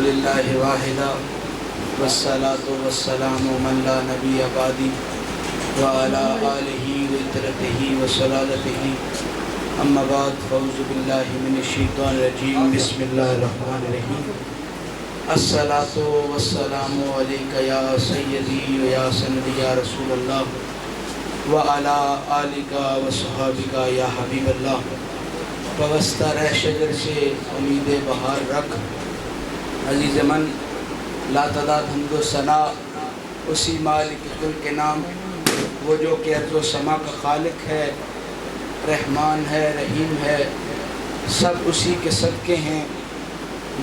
للہ واحدہ والصلاة والسلام من لا نبی بعدی وعلی آلہ وطرتہ وصلالتہ اما بعد فاعوذ باللہ من الشیطان الرجیم بسم اللہ الرحمن الرحیم الصلاة والسلام علیکہ یا سیدی و یا سندی یا رسول اللہ وعلی آلہ وصحابہ یا حبیب اللہ وابستہ رہ شجر سے امید بہار رکھ عزیز من لا تعداد حمد و ثنا اسی مالک کل کے نام وہ جو کہ ارض و سما کا خالق ہے، رحمان ہے، رحیم ہے، سب اسی کے صدقے ہیں۔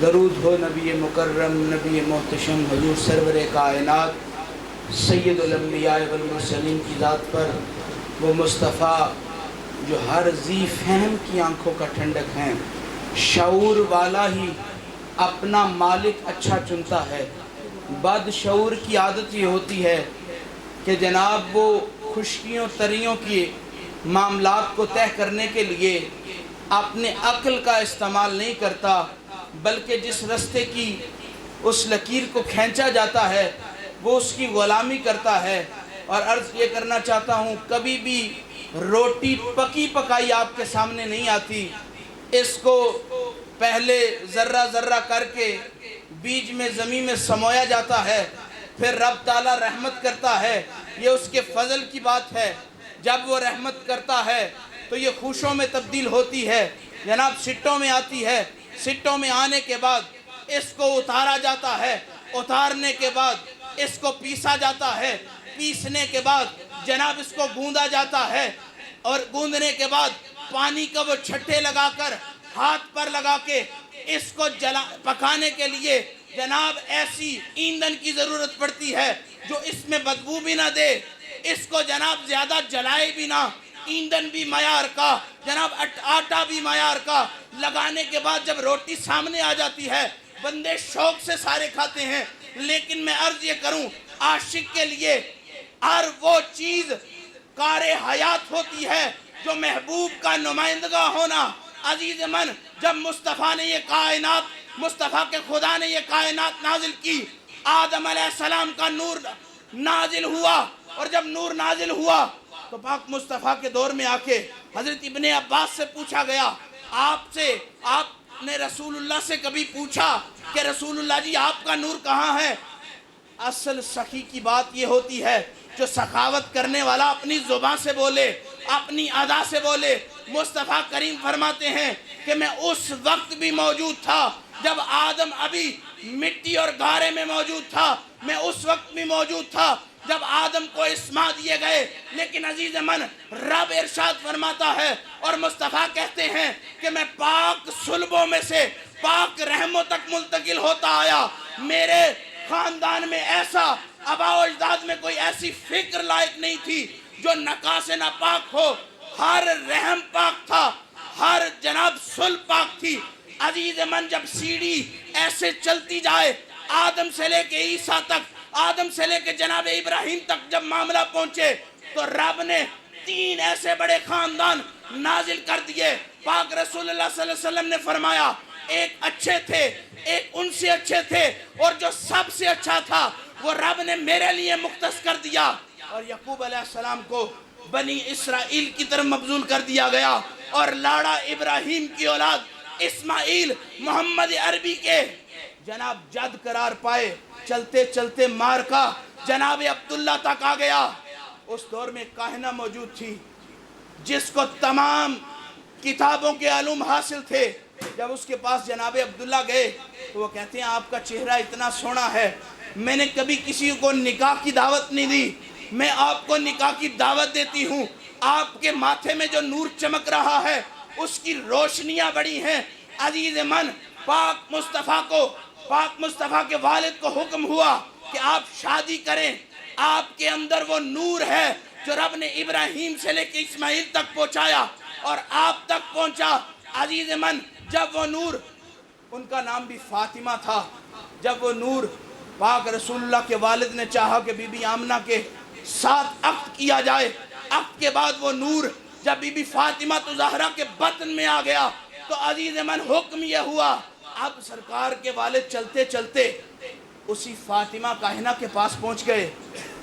درود ہو نبی مکرم، نبی محتشم، حضور سرور کائنات سید الانبیاء والمرسلین کی ذات پر، وہ مصطفیٰ جو ہر ذی فہم کی آنکھوں کا ٹھنڈک ہیں۔ شعور والا ہی اپنا مالک اچھا چنتا ہے، بد شعور کی عادت یہ ہوتی ہے کہ جناب وہ خشکیوں تریوں کی معاملات کو طے کرنے کے لیے اپنے عقل کا استعمال نہیں کرتا، بلکہ جس رستے کی اس لکیر کو کھینچا جاتا ہے وہ اس کی غلامی کرتا ہے۔ اور عرض یہ کرنا چاہتا ہوں، کبھی بھی روٹی پکی پکائی آپ کے سامنے نہیں آتی، اس کو پہلے ذرہ ذرہ کر کے بیج میں زمین میں سمویا جاتا ہے، پھر رب تعالیٰ رحمت کرتا ہے۔ یہ اس کے فضل کی بات ہے، جب وہ رحمت کرتا ہے تو یہ خوشوں میں تبدیل ہوتی ہے، جناب سٹوں میں آتی ہے۔ سٹوں میں آنے کے بعد اس کو اتارا جاتا ہے، اتارنے کے بعد اس کو پیسا جاتا ہے، پیسنے کے بعد جناب اس کو گوندا جاتا ہے، اور گوندنے کے بعد پانی کا وہ چھٹے لگا کر ہاتھ پر لگا کے اس کو پکانے کے لیے جناب ایسی ایندھن کی ضرورت پڑتی ہے جو اس میں بدبو بھی نہ دے، اس کو جناب زیادہ جلائے بھی نہ، ایندھن بھی معیار کا، جناب آٹا بھی معیار کا۔ لگانے کے بعد جب روٹی سامنے آ جاتی ہے بندے شوق سے سارے کھاتے ہیں، لیکن میں عرض یہ کروں عاشق کے لیے ہر وہ چیز کار حیات ہوتی ہے جو محبوب کا نمائندگاہ ہونا۔ عزیز من، جب مصطفیٰ نے یہ کائنات، مصطفیٰ کے خدا نے یہ کائنات نازل کی، آدم علیہ السلام کا نور نازل ہوا، اور جب نور نازل ہوا تو پاک مصطفیٰ کے دور میں آ کے حضرت ابن عباس سے پوچھا گیا، آپ نے رسول اللہ سے کبھی پوچھا کہ رسول اللہ جی آپ کا نور کہاں ہے؟ اصل سخی کی بات یہ ہوتی ہے جو سخاوت کرنے والا اپنی زبان سے بولے، اپنی ادا سے بولے۔ مصطفیٰ کریم فرماتے ہیں کہ میں اس وقت بھی موجود تھا جب آدم ابھی مٹی اور گارے میں موجود تھا، میں اس وقت بھی موجود تھا جب آدم کو اسماء دیے گئے، لیکن عزیز من رب ارشاد فرماتا ہے اور مصطفیٰ کہتے ہیں کہ میں پاک صلبوں میں سے پاک رحموں تک منتقل ہوتا آیا۔ میرے خاندان میں ایسا آباء و اجداد میں کوئی ایسی فکر لائق نہیں تھی جو نکاح سے ناپاک ہو، ہر رحم پاک تھا، ہر جناب صلب پاک تھی۔ عزیز من جب سیڑھی ایسے چلتی جائے آدم سے لے کے عیسیٰ تک، آدم سے لے کے جناب ابراہیم تک جب معاملہ پہنچے تو رب نے 3 ایسے بڑے خاندان نازل کر دیے۔ پاک رسول اللہ صلی اللہ علیہ وسلم نے فرمایا ایک اچھے تھے، ایک ان سے اچھے تھے، اور جو سب سے اچھا تھا وہ رب نے میرے لیے مختص کر دیا۔ اور یعقوب علیہ السلام کو بنی اسرائیل کی طرف مبذول کر دیا گیا، اور لاڑا ابراہیم کی اولاد اسماعیل محمد عربی کے جناب جد قرار پائے، چلتے چلتے مارکا جناب عبداللہ تک آ گیا۔ اس دور میں کاہنہ موجود تھی جس کو تمام کتابوں کے علوم حاصل تھے۔ جب اس کے پاس جناب عبداللہ گئے تو وہ کہتے ہیں آپ کا چہرہ اتنا سونا ہے، میں نے کبھی کسی کو نکاح کی دعوت نہیں دی، میں آپ کو نکاح کی دعوت دیتی ہوں۔ آپ کے ماتھے میں جو نور چمک رہا ہے اس کی روشنیاں بڑی ہیں۔ عزیز من پاک مصطفیٰ کے والد کو حکم ہوا کہ آپ شادی کریں۔ آپ کے اندر وہ نور ہے جو رب نے ابراہیم سے لے کے اسماعیل تک پہنچایا اور آپ تک پہنچا۔ عزیز من جب وہ نور، ان کا نام بھی فاطمہ تھا، جب وہ نور پاک رسول اللہ کے والد نے چاہا کہ بی بی آمنہ کے ساتھ عقد کیا جائے، عقد کے بعد وہ نور جب بی بی فاطمہ زہرا کے بطن میں آ گیا تو عزیز من حکم یہ ہوا اب سرکار کے والد چلتے چلتے اسی فاطمہ کاہنہ کے پاس پہنچ گئے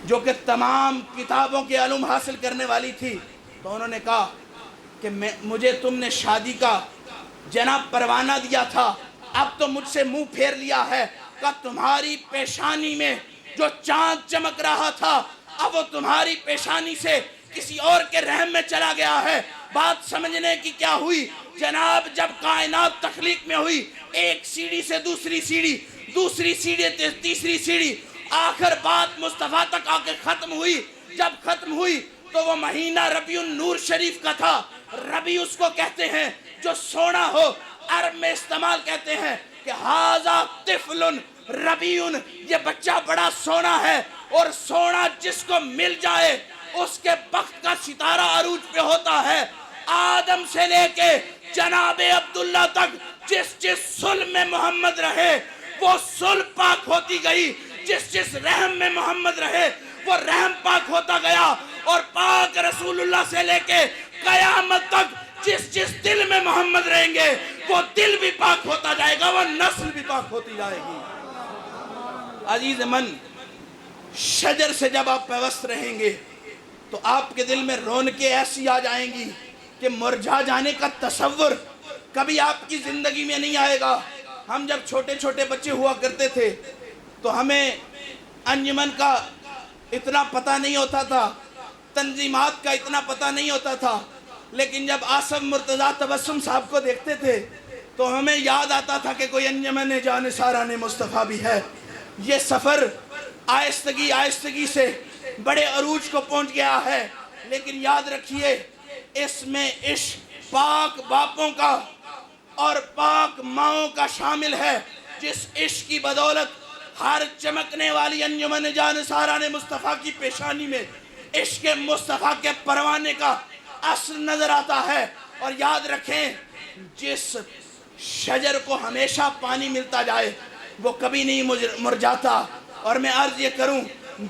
جو کہ تمام کتابوں کے علوم حاصل کرنے والی تھی. تو انہوں نے کہا کہ مجھے تم نے شادی کا جناب پروانہ دیا تھا، اب تو مجھ سے منہ پھیر لیا ہے. کہ تمہاری پیشانی میں جو چاند چمک رہا تھا اب وہ تمہاری پیشانی سے کسی اور کے رحم میں چلا گیا ہے. بات سمجھنے کی کیا ہوئی جناب؟ جب کائنات تخلیق میں ہوئی، ایک سیڑھی سے دوسری سیڑھی، دوسری سیڑھی سے تیسری سیڑھی، آخر بات مصطفیٰ تک آ کے ختم ہوئی. جب ختم ہوئی تو وہ مہینہ ربیع النور شریف کا تھا. ربیع اس کو کہتے ہیں جو سونا ہو. عرب میں استعمال کہتے ہیں کہ ھذا طفل ربیع، یہ بچہ بڑا سونا ہے. اور سونا جس کو مل جائے اس کے بخت کا ستارہ عروج پہ ہوتا ہے. آدم سے لے کے جناب عبداللہ تک جس جس صلب میں محمد رہے وہ صلب پاک ہوتی گئی، جس جس رحم میں محمد رہے وہ رحم پاک ہوتا گیا. اور پاک رسول اللہ سے لے کے قیامت تک جس جس دل میں محمد رہیں گے وہ دل بھی پاک ہوتا جائے گا، وہ نسل بھی پاک ہوتی جائے گی. عزیز من، شجر سے جب آپ پیوست رہیں گے تو آپ کے دل میں رونقیں ایسی آ جائیں گی کہ مرجھا جانے کا تصور کبھی آپ کی زندگی میں نہیں آئے گا. ہم جب چھوٹے چھوٹے بچے ہوا کرتے تھے تو ہمیں انجمن کا اتنا پتہ نہیں ہوتا تھا، تنظیمات کا اتنا پتہ نہیں ہوتا تھا، لیکن جب آصف مرتضیٰ تبسم صاحب کو دیکھتے تھے تو ہمیں یاد آتا تھا کہ کوئی انجمن جان ساران مصطفیٰ بھی ہے. یہ سفر آہستگی آہستگی سے بڑے عروج کو پہنچ گیا ہے. لیکن یاد رکھیے اس میں عشق پاک باپوں کا اور پاک ماؤں کا شامل ہے، جس عشق کی بدولت ہر چمکنے والی انجمن جان ساران مصطفیٰ کی پیشانی میں عشق مصطفیٰ کے پروانے کا اثر نظر آتا ہے. اور یاد رکھیں جس شجر کو ہمیشہ پانی ملتا جائے وہ کبھی نہیں مرجھاتا. اور میں عرض یہ کروں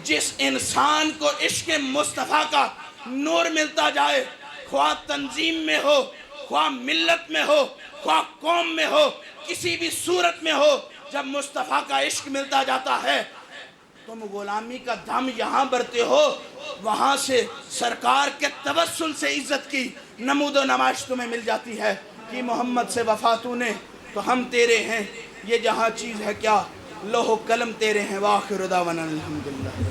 جس انسان کو عشق مصطفیٰ کا نور ملتا جائے، خواہ تنظیم میں ہو، خواہ ملت میں ہو، خواہ قوم میں ہو، کسی بھی صورت میں ہو، جب مصطفیٰ کا عشق ملتا جاتا ہے تم غلامی کا دم یہاں برتے ہو، وہاں سے سرکار کے توسل سے عزت کی نمود و نمائش تمہیں مل جاتی ہے کہ محمد سے وفا تو نے تو ہم تیرے ہیں. یہ جہاں چیز ہے کیا، لوح و قلم تیرے ہیں. وآخر دعوانا الحمدللہ.